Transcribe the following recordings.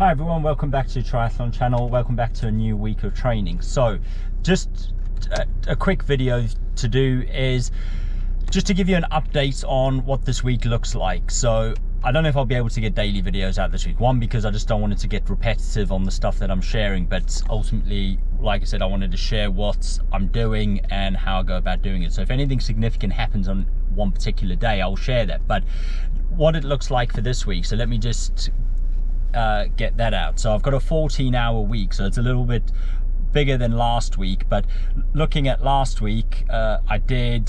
Hi everyone, welcome back to the Triathlon channel. Welcome back to a new week of training. So just a quick video to do is just to give you an update on what this week looks like. So I don't know if I'll be able to get daily videos out this week. One, because I just don't want it to get repetitive on the stuff that I'm sharing, but ultimately, like I said, I wanted to share what I'm doing and how I go about doing it. So if anything significant happens on one particular day, I'll share that. But what it looks like for this week, so let me just get that out. So I've got a 14-hour week, so it's a little bit bigger than last week. But looking at last week, I did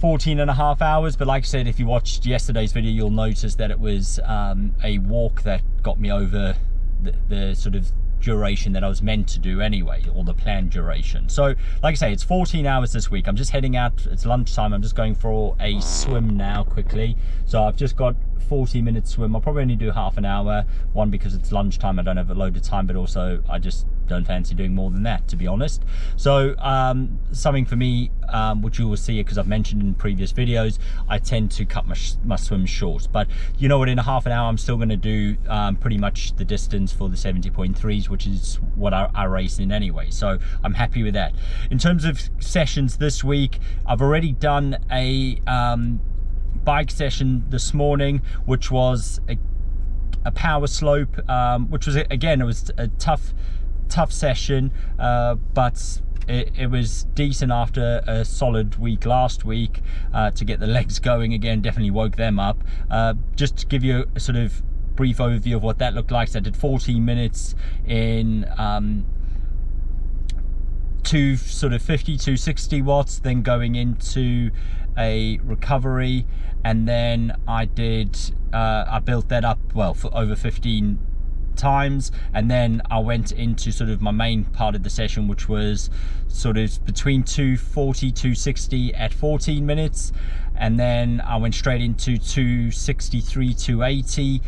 14.5 hours, but like I said, if you watched yesterday's video, you'll notice that it was a walk that got me over the sort of duration that I was meant to do anyway, or the planned duration. So like I say, it's 14 hours this week. I'm just heading out, it's lunchtime, I'm just going for a swim now quickly. So I've just got 40-minute swim. I'll probably only do half an hour, one because it's lunchtime, I don't have a load of time, but also I just don't fancy doing more than that, to be honest. So something for me, which you will see because I've mentioned in previous videos, I tend to cut my swim short. But you know what, in a half an hour I'm still going to do pretty much the distance for the 70.3s, which is what I race in anyway, so I'm happy with that. In terms of sessions this week, I've already done a bike session this morning, which was a power slope, which was, again, it was a tough session, but it was decent after a solid week last week to get the legs going again. Definitely woke them up. Just to give you a sort of brief overview of what that looked like, so I did 14 minutes in 250 to 60 watts, then going into a recovery, and then I built that up, well, for over 15 times, and then I went into sort of my main part of the session, which was sort of between 240 260 at 14 minutes, and then I went straight into 263 280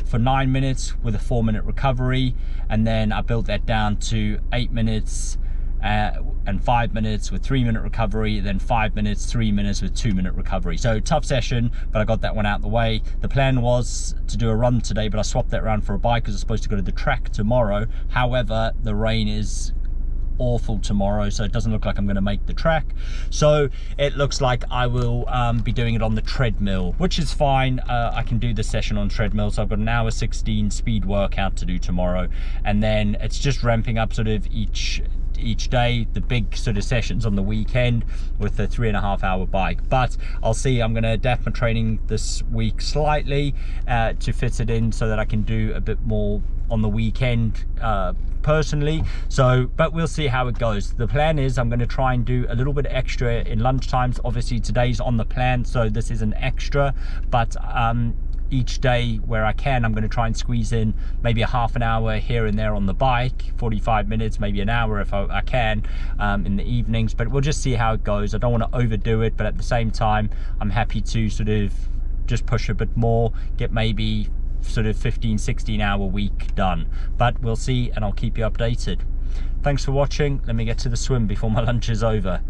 for 9 minutes with a 4-minute recovery, and then I built that down to 8 minutes and 5 minutes with 3-minute recovery, then 5 minutes, 3 minutes with 2-minute recovery. So tough session, but I got that one out the way. The plan was to do a run today, but I swapped that around for a bike because I was supposed to go to the track tomorrow. However, the rain is awful tomorrow, so it doesn't look like I'm going to make the track. So it looks like I will be doing it on the treadmill, which is fine. I can do the session on treadmill, so I've got an hour 16 speed workout to do tomorrow, and then it's just ramping up sort of each day, the big sort of sessions on the weekend with the 3.5 hour bike. But I'll see, I'm going to adapt my training this week slightly to fit it in so that I can do a bit more on the weekend personally. So, but we'll see how it goes. The plan is I'm going to try and do a little bit extra in lunch times. Obviously today's on the plan, so this is an extra, but each day where I can, I'm going to try and squeeze in maybe a half an hour here and there on the bike, 45 minutes, maybe an hour if I can in the evenings. But we'll just see how it goes. I don't want to overdo it, but at the same time, I'm happy to sort of just push a bit more, get maybe sort of 15-16 hour week done. But we'll see, and I'll keep you updated. Thanks for watching. Let me get to the swim before my lunch is over.